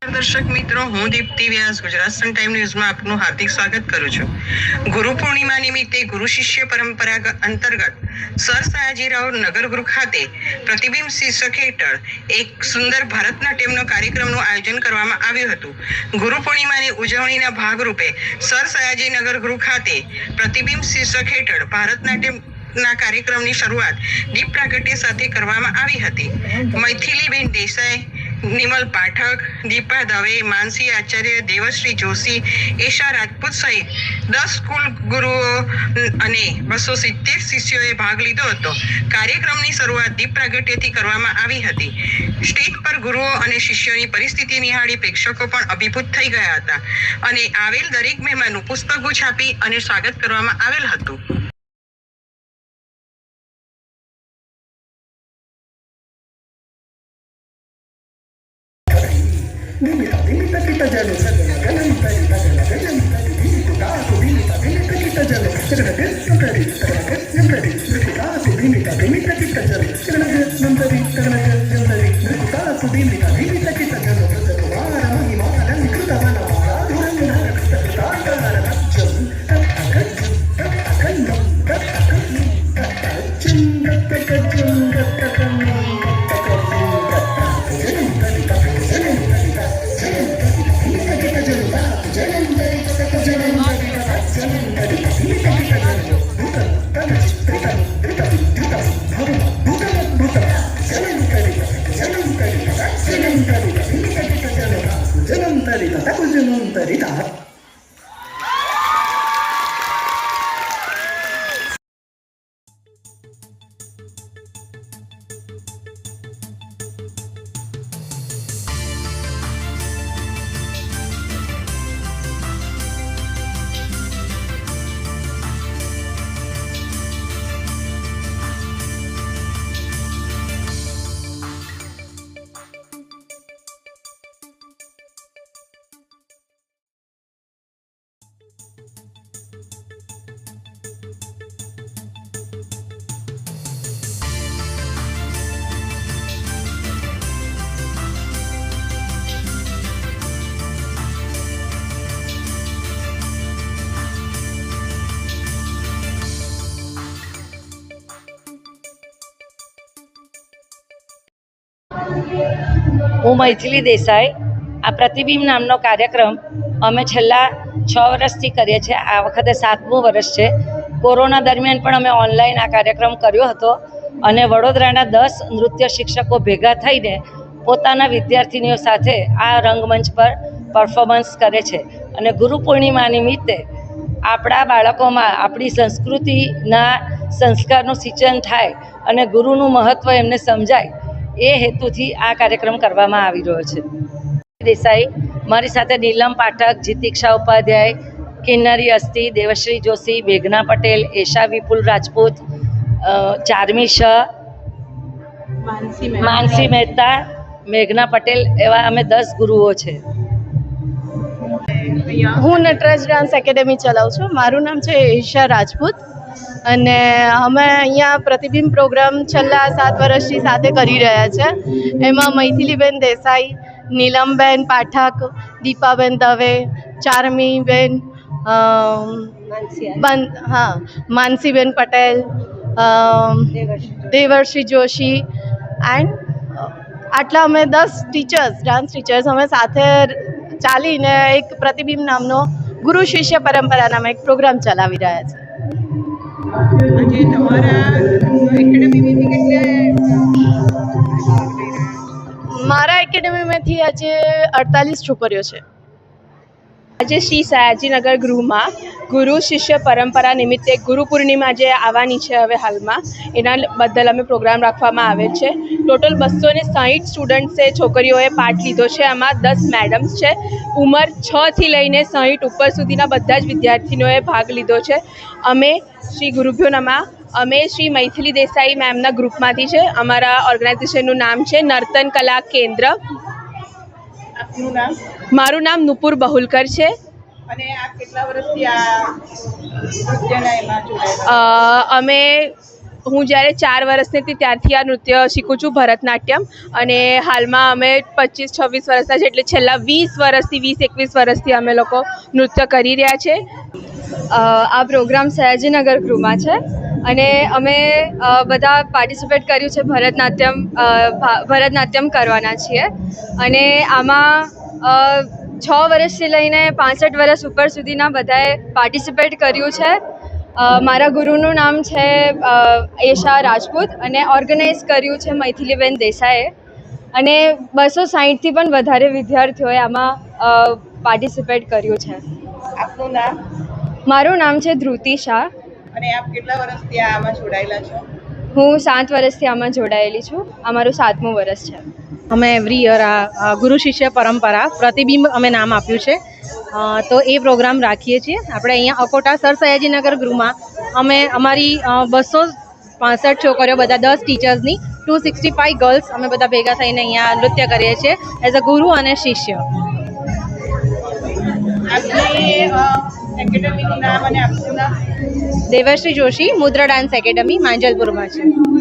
નમસ્કાર દર્શક મિત્રો, હું દીપ્તિ વ્યાસ ગુજરાત સન ટાઈમ ન્યૂઝમાં આપનું હાર્દિક સ્વાગત કરું છું। ગુરુ પૂર્ણિમા નિમિત્તે ગુરુ શિષ્ય પરંપરા અંતર્ગત સર સયાજીરાવ નગરગૃહ ખાતે પ્રતિબિંબ શીર્ષક હેઠળ એક સુંદર ભરતનાટ્યમનો કાર્યક્રમનું આયોજન કરવામાં આવ્યું હતું। ગુરુ પૂર્ણિમાની ઉજવણીના ભાગરૂપે સર સયાજી નગરગૃહ ખાતે પ્રતિબિંબ શીર્ષક હેઠળ ભરતનાટ્યમ ના કાર્યક્રમની શરૂઆત દીપ પ્રાગટ્ય સાથે કરવામાં આવી હતી। મૈથિલીબેન દેસાઈ, નિમલ પાઠક, દીપા દવે, માનસી આચાર્ય, દેવશ્રી જોશી, એશા રાજપૂત સહિત 10 સ્કૂલ ગુરુઓ અને 270 શિષ્યોએ ભાગ લીધો હતો। કાર્યક્રમની શરૂઆત દીપ પ્રાગટ્યથી કરવામાં આવી હતી। સ્ટેજ પર ગુરુઓ અને શિષ્યોની પરિસ્થિતિ નિહાળી પ્રેક્ષકો પણ અભિભૂત થઈ ગયા હતા અને આવેલ દરેક મહેમાનનું પુષ્પગુચ્છ છાપી અને સ્વાગત કરવામાં આવેલ હતું। હું મૈથિલી દેસાઈ। આ પ્રતિબિંબ નામનો કાર્યક્રમ અમે છેલ્લા 6 વર્ષથી કરીએ છીએ। આ વખતે 7મું વર્ષ છે। કોરોના દરમિયાન પણ અમે ઓનલાઈન આ કાર્યક્રમ કર્યો હતો અને વડોદરાના 10 નૃત્ય શિક્ષકો ભેગા થઈને પોતાના વિદ્યાર્થીનીઓ સાથે આ રંગમંચ પર પરફોર્મન્સ કરે છે અને ગુરુ પૂર્ણિમા નિમિત્તે આપણા બાળકોમાં આપણી સંસ્કૃતિના સંસ્કારનું સિંચન થાય અને ગુરુનું મહત્ત્વ એમને સમજાય, એ હેતુથી આ કાર્યક્રમ કરવામાં આવી રહ્યો છે। દેસાઈ, મારી સાથે નીલમ પાઠક, જીતિક્ષા ઉપાધ્યાય, કિન્નરી અસ્તી, દેવશ્રી જોશી, મેઘના પટેલ, એશા વિપુલ રાજપૂત, ચાર્મી શાહ, માનસી મહેતા, મેઘના પટેલ એવા અમે 10 ગુરુઓ છે। હું નટરાજ ડાન્સ એકેડેમી ચલાવું છું। મારું નામ છે એશા રાજપૂત અને અમે અહીંયા પ્રતિબિંબ પ્રોગ્રામ છેલ્લા 7 વર્ષથી સાથે કરી રહ્યા છે। એમાં મૈથિલીબેન દેસાઈ, નીલમબેન પાઠક, દીપાબેન દવે, ચારમીબેન, માનસીબેન પટેલ, દેવર્ષી જોશી એન્ડ આટલા અમે 10 ટીચર્સ, ડાન્સ ટીચર્સ અમે સાથે ચાલીને એક પ્રતિબિંબ નામનો ગુરુ શિષ્ય પરંપરા નામે એક પ્રોગ્રામ ચલાવી રહ્યા છે। મારા એકેડેમીમાંથી આજે 48 છોકરીઓ છે। આજે શ્રી સયાજીનગર ગૃહમાં ગુરુ શિષ્ય પરંપરા નિમિત્તે ગુરુ પૂર્ણિમા જે આવવાની છે હવે હાલમાં, એના બદલ અમે પ્રોગ્રામ રાખવામાં આવેલ છે। ટોટલ 260 સ્ટુડન્ટ્સે, છોકરીઓએ પાર્ટ લીધો છે। આમાં 10 મેડમ્સ છે। ઉંમર 6 થી લઈને 60 ઉપર સુધીના બધા જ વિદ્યાર્થીનીઓએ ભાગ લીધો છે। અમે શ્રી ગુરુભ્યો નમઃ, અમે શ્રી મૈથિલી દેસાઈ મેમના ગ્રુપમાંથી છે। અમારા ઓર્ગેનાઇઝેશનનું નામ છે નર્તન કલા કેન્દ્ર। આપનું નામ? મારું નામ નુપુર બહુલકર છે। અને આપ કેટલા વર્ષથી આ નૃત્યના એમાં જોડાયેલા? અમે હું જ્યારે 4 વર્ષની હતી ત્યારથી આ નૃત્ય શીખું છું, ભરતનાટ્યમ. અને હાલમાં અમે 25-26 વર્ષના છે, એટલે છેલ્લા 20-21 વર્ષથી અમે લોકો નૃત્ય કરી રહ્યા છે. આ પ્રોગ્રામ સયાજીનગર ગૃહમાં છે અને અમે બધા પાર્ટિસિપેટ કર્યું છે. ભરતનાટ્યમ કરવાના છીએ અને આમાં 6 વર્ષથી લઈને 65 વર્ષ ઉપર સુધીના બધાએ પાર્ટિસિપેટ કર્યું છે. મારા ગુરુનું નામ છે એશા રાજપૂત અને ઓર્ગેનાઇઝ કર્યું છે મૈથિલીબેન દેસાઈએ. અને 260થી પણ વધારે વિદ્યાર્થીઓએ આમાં પાર્ટિસિપેટ કર્યું છે. આપનું નામ મારું નામ છે ધ્રુતિ શાહ. અને આપ કેટલા વર્ષથી આમાં જોડાયેલા છો? હું 7 વર્ષથી આમાં જોડાયેલી છું. આ મારું 7મું વર્ષ છે. અમે એવરી યર આ ગુરુ શિષ્ય પરંપરા પ્રતિબિંબ અમે નામ આપ્યું છે. તો એ પ્રોગ્રામ રાખીએ છીએ આપણે અહીંયા અકોટા સર સયાજીનગર ગૃહમાં. અમે અમારી 265 છોકરીઓ, બધા 10 ટીચર્સની 265 ગર્લ્સ અમે બધા ભેગા થઈને અહીંયા નૃત્ય કરીએ છીએ એઝ અ ગુરુ અને શિષ્ય. એકેડમીનું નામ અને આપનું નામ? દેવશ્રી જોશી મુદ્રા ડાન્સ એકેડમી માંજલપુરમાં છે.